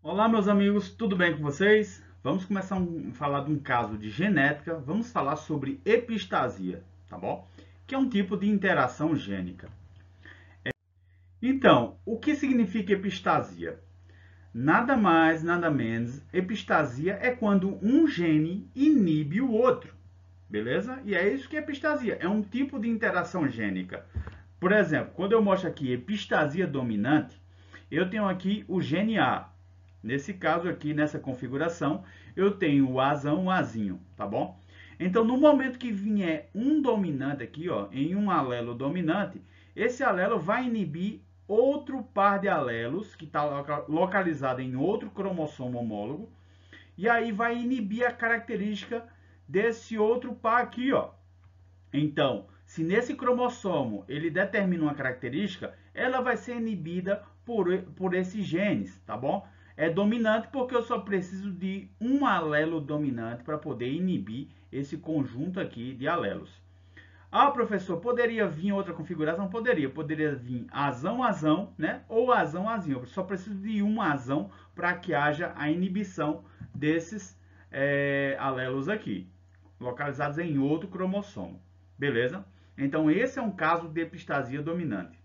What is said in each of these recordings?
Olá, meus amigos, tudo bem com vocês? Vamos começar a falar de um caso de genética. Vamos falar sobre epistasia, tá bom? Que é um tipo de interação gênica. Então, o que significa epistasia? Nada mais, nada menos. Epistasia é quando um gene inibe o outro, beleza? E é isso que é epistasia. É um tipo de interação gênica. Por exemplo, quando eu mostro aqui epistasia dominante, eu tenho aqui o gene A. Nesse caso aqui, nessa configuração, eu tenho o Azão, o Azinho, tá bom? Então, no momento que vier um dominante aqui, ó, em um alelo dominante, esse alelo vai inibir outro par de alelos que está localizado em outro cromossomo homólogo, e aí vai inibir a característica desse outro par aqui, ó. Então, se nesse cromossomo ele determina uma característica, ela vai ser inibida por esses genes, tá bom? É dominante porque eu só preciso de um alelo dominante para poder inibir esse conjunto aqui de alelos. Ah, professor, poderia vir outra configuração? Poderia vir azão, azão, né? Ou azão, azinho. Eu só preciso de um azão para que haja a inibição desses alelos aqui, localizados em outro cromossomo. Beleza? Então, esse é um caso de epistasia dominante.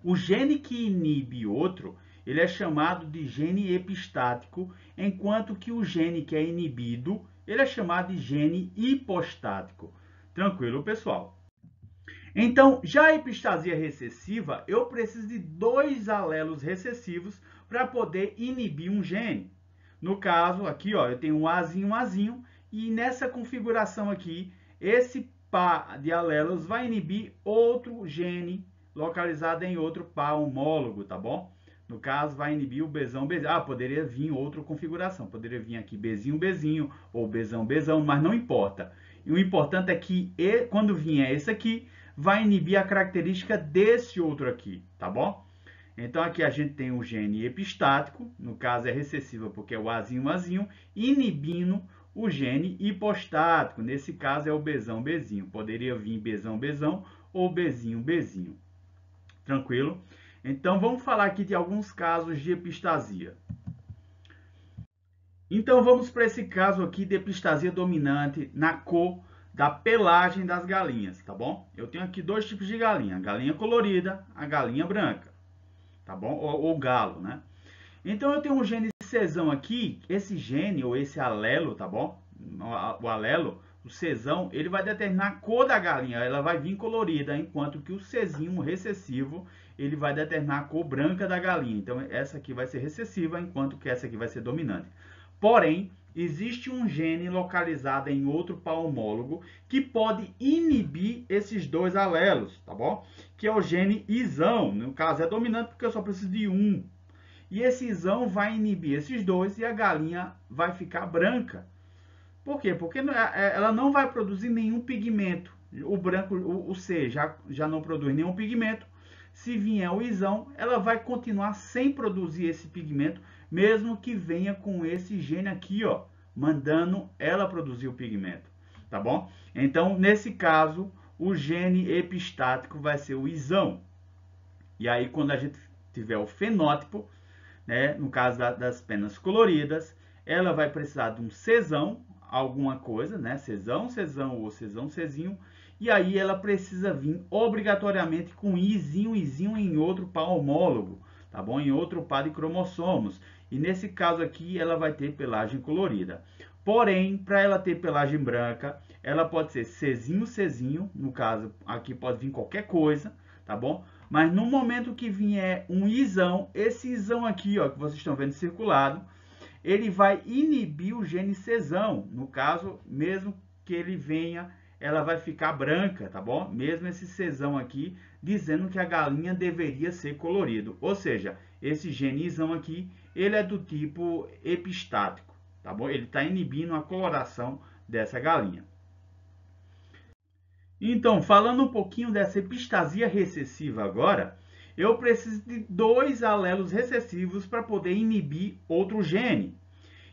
O gene que inibe outro, ele é chamado de gene epistático, enquanto que o gene que é inibido, ele é chamado de gene hipostático. Tranquilo, pessoal? Então, já a epistasia recessiva, eu preciso de dois alelos recessivos para poder inibir um gene. No caso, aqui, ó, eu tenho um Azinho, e nessa configuração aqui, esse par de alelos vai inibir outro gene localizado em outro par homólogo, tá bom? No caso, vai inibir o Bzão, Bzinho. Ah, poderia vir outra configuração. Poderia vir aqui Bzinho, Bzinho, ou Bzão, Bzão, mas não importa. E o importante é que quando vier esse aqui, vai inibir a característica desse outro aqui, tá bom? Então aqui a gente tem o gene epistático, no caso é recessiva porque é o Azinho, inibindo o gene hipostático, nesse caso é o Bzão, Bzinho. Poderia vir Bzão, Bzão ou Bzinho, Bzinho. Tranquilo? Então vamos falar aqui de alguns casos de epistasia. Então vamos para esse caso aqui de epistasia dominante na cor da pelagem das galinhas, tá bom? Eu tenho aqui dois tipos de galinha, a galinha colorida, a galinha branca, tá bom? Ou galo, né? Então eu tenho um gene Czão aqui, esse gene ou esse alelo, tá bom? O alelo, o Czão, ele vai determinar a cor da galinha, ela vai vir colorida, enquanto que o Czinho recessivo, ele vai determinar a cor branca da galinha. Então essa aqui vai ser recessiva, enquanto que essa aqui vai ser dominante. Porém, existe um gene localizado em outro par homólogo que pode inibir esses dois alelos, tá bom? Que é o gene Izão. No caso, é dominante porque eu só preciso de um. E esse Izão vai inibir esses dois e a galinha vai ficar branca. Por quê? Porque ela não vai produzir nenhum pigmento. O branco, o C, já não produz nenhum pigmento. Se vier o Izão, ela vai continuar sem produzir esse pigmento, mesmo que venha com esse gene aqui, ó, mandando ela produzir o pigmento, tá bom? Então, nesse caso, o gene epistático vai ser o Izão. E aí, quando a gente tiver o fenótipo, né, no caso das penas coloridas, ela vai precisar de um Czão, alguma coisa, né, Czão, Czão ou Czão, Czinho, e aí ela precisa vir obrigatoriamente com Izinho em outro par homólogo, tá bom? Em outro par de cromossomos. E nesse caso aqui ela vai ter pelagem colorida. Porém, para ela ter pelagem branca, ela pode ser Czinho, no caso aqui pode vir qualquer coisa, tá bom? Mas no momento que vier um Izão, esse Izão aqui, ó, que vocês estão vendo circulado, ele vai inibir o gene Czão. No caso, mesmo que ele venha, ela vai ficar branca, tá bom? Mesmo esse Czão aqui, dizendo que a galinha deveria ser colorido. Ou seja, esse genizão aqui, ele é do tipo epistático, tá bom? Ele está inibindo a coloração dessa galinha. Então, falando um pouquinho dessa epistasia recessiva agora, eu preciso de dois alelos recessivos para poder inibir outro gene.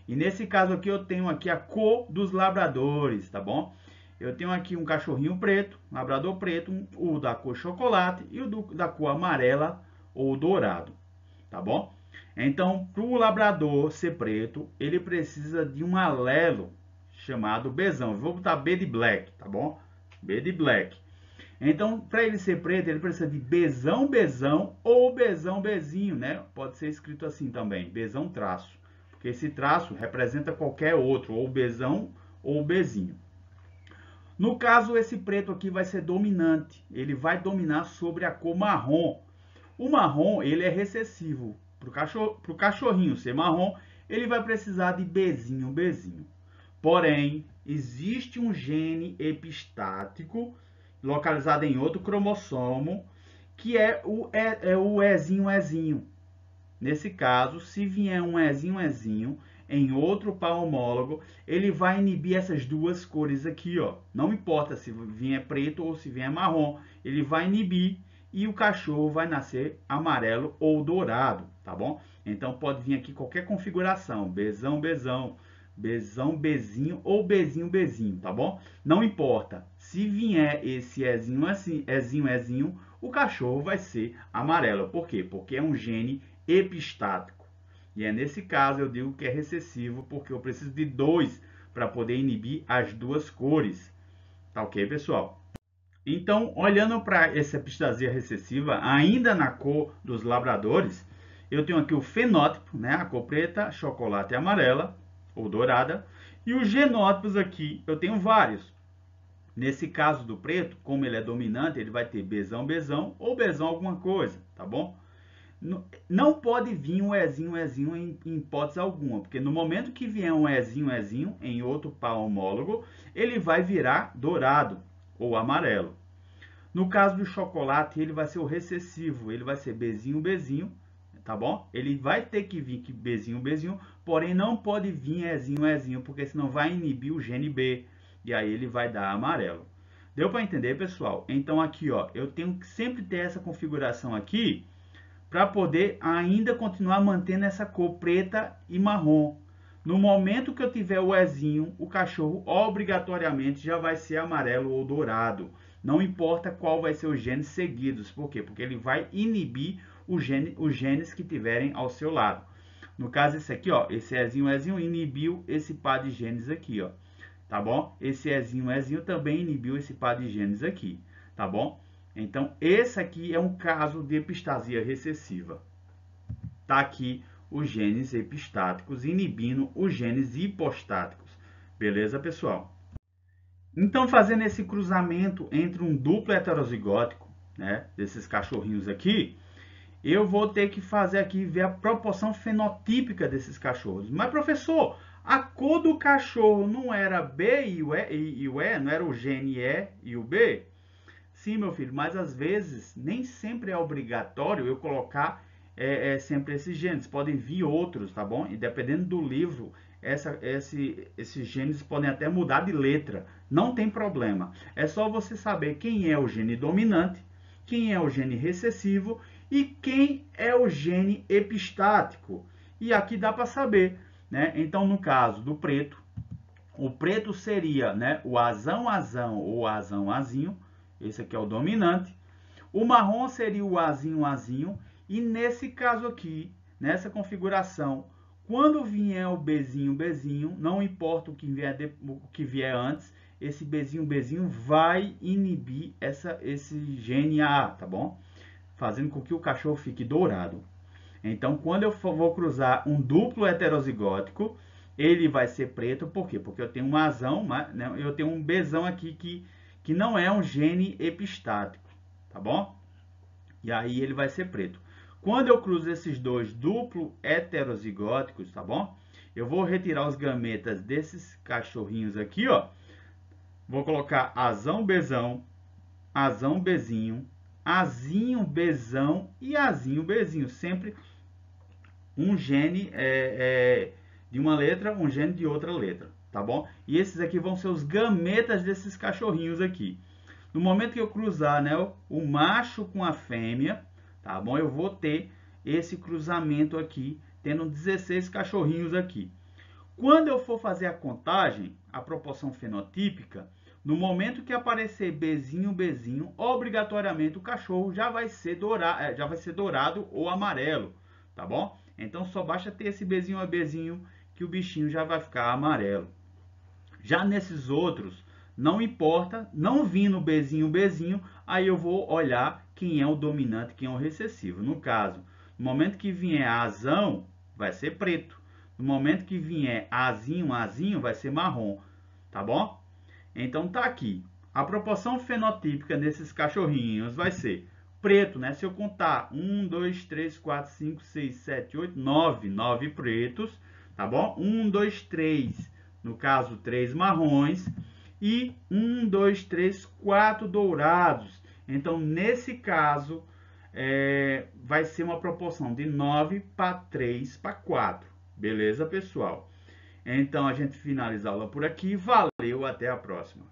E nesse caso aqui eu tenho aqui a cor dos labradores, tá bom? Eu tenho aqui um cachorrinho preto, labrador preto, o da cor chocolate e o da cor amarela ou dourado, tá bom? Então, para o labrador ser preto, ele precisa de um alelo chamado Bzão. Vou botar B de black, tá bom? B de black. Então, para ele ser preto, ele precisa de Bzão, Bzão ou Bzão, Bzinho, né? Pode ser escrito assim também, Bzão traço. Porque esse traço representa qualquer outro, ou Bzão ou Bzinho. No caso, esse preto aqui vai ser dominante. Ele vai dominar sobre a cor marrom. O marrom, ele é recessivo. Para o cachorrinho ser marrom, ele vai precisar de Bzinho, Bzinho. Porém, existe um gene epistático localizado em outro cromossomo, que é o Ezinho, Ezinho. Nesse caso, se vier um Ezinho, Ezinho em outro par homólogo, ele vai inibir essas duas cores aqui, ó. Não importa se vier preto ou se vier marrom, ele vai inibir e o cachorro vai nascer amarelo ou dourado, tá bom? Então pode vir aqui qualquer configuração, Bzão, Bzão, Bzão, Bzinho ou Bzinho, Bzinho, tá bom? Não importa. Se vier esse Ezinho, Ezinho, Ezinho, o cachorro vai ser amarelo. Por quê? Porque é um gene epistático. E é nesse caso eu digo que é recessivo, porque eu preciso de dois para poder inibir as duas cores. Tá ok, pessoal? Então, olhando para essa epistasia recessiva, ainda na cor dos labradores, eu tenho aqui o fenótipo, né? A cor preta, chocolate e amarela, ou dourada. E os genótipos aqui, eu tenho vários. Nesse caso do preto, como ele é dominante, ele vai ter Bzão, Bzão ou Bzão alguma coisa, tá bom? Não pode vir um Ezinho, Ezinho em hipótese alguma, porque no momento que vier um Ezinho, Ezinho em outro par homólogo, ele vai virar dourado ou amarelo. No caso do chocolate, ele vai ser o recessivo, ele vai ser Bzinho, Bzinho, tá bom? Ele vai ter que vir que Bzinho, Bzinho, porém não pode vir Ezinho, Ezinho, porque senão vai inibir o gene B, e aí ele vai dar amarelo. Deu para entender, pessoal? Então aqui, ó, eu tenho que sempre ter essa configuração aqui, para poder ainda continuar mantendo essa cor preta e marrom. No momento que eu tiver o Ezinho, o cachorro obrigatoriamente já vai ser amarelo ou dourado. Não importa qual vai ser os genes seguidos. Por quê? Porque ele vai inibir os genes que tiverem ao seu lado. No caso, esse aqui, ó, esse Ezinho, Ezinho inibiu esse par de genes aqui, ó. Tá bom? Esse Ezinho, Ezinho também inibiu esse par de genes aqui. Tá bom? Então, esse aqui é um caso de epistasia recessiva. Tá aqui os genes epistáticos inibindo os genes hipostáticos. Beleza, pessoal? Então, fazendo esse cruzamento entre um duplo heterozigótico, né, desses cachorrinhos aqui, eu vou ter que fazer aqui, ver a proporção fenotípica desses cachorros. Mas, professor, a cor do cachorro não era B e o E, não era o gene E e o B? Sim, meu filho, mas às vezes nem sempre é obrigatório eu colocar sempre esses genes. Podem vir outros, tá bom? E dependendo do livro, esses genes podem até mudar de letra. Não tem problema. É só você saber quem é o gene dominante, quem é o gene recessivo e quem é o gene epistático. E aqui dá para saber, né? Então, no caso do preto, o preto seria, né, o azão, azão ou azão, azinho. Esse aqui é o dominante. O marrom seria o Azinho, Azinho. E nesse caso aqui, nessa configuração, quando vier o Bzinho, Bzinho, não importa o que vier antes, esse Bzinho, Bzinho vai inibir esse gene A, tá bom? Fazendo com que o cachorro fique dourado. Então, quando eu vou cruzar um duplo heterozigótico, ele vai ser preto, por quê? Porque eu tenho um azão, né? Eu tenho um Bzão aqui que não é um gene epistático, tá bom? E aí ele vai ser preto. Quando eu cruzo esses dois duplo heterozigóticos, tá bom? Eu vou retirar os gametas desses cachorrinhos aqui, ó. Vou colocar azão, Bzão, azão, Bzinho, azinho, Bzão e azinho, Bzinho. Sempre um gene de uma letra, um gene de outra letra, tá bom? E esses aqui vão ser os gametas desses cachorrinhos aqui. No momento que eu cruzar, né, o macho com a fêmea, tá bom? Eu vou ter esse cruzamento aqui, tendo 16 cachorrinhos aqui. Quando eu for fazer a contagem, a proporção fenotípica, no momento que aparecer Bzinho, Bzinho, obrigatoriamente o cachorro já vai ser dourado ou amarelo, tá bom? Então só basta ter esse Bzinho a Bzinho que o bichinho já vai ficar amarelo. Já nesses outros, não importa, não vindo Bzinho, aí eu vou olhar quem é o dominante, quem é o recessivo. No caso, no momento que vier Azão, vai ser preto. No momento que vier Azinho, vai ser marrom, tá bom? Então tá aqui. A proporção fenotípica desses cachorrinhos vai ser preto, né? Se eu contar 1, 2, 3, 4, 5, 6, 7, 8, 9 pretos, tá bom? 1, 2, 3, no caso 3 marrons e 1, 2, 3, 4 dourados. Então nesse caso vai ser uma proporção de 9 para 3 para 4. Beleza, pessoal? Então a gente finaliza a aula por aqui. Valeu, até a próxima.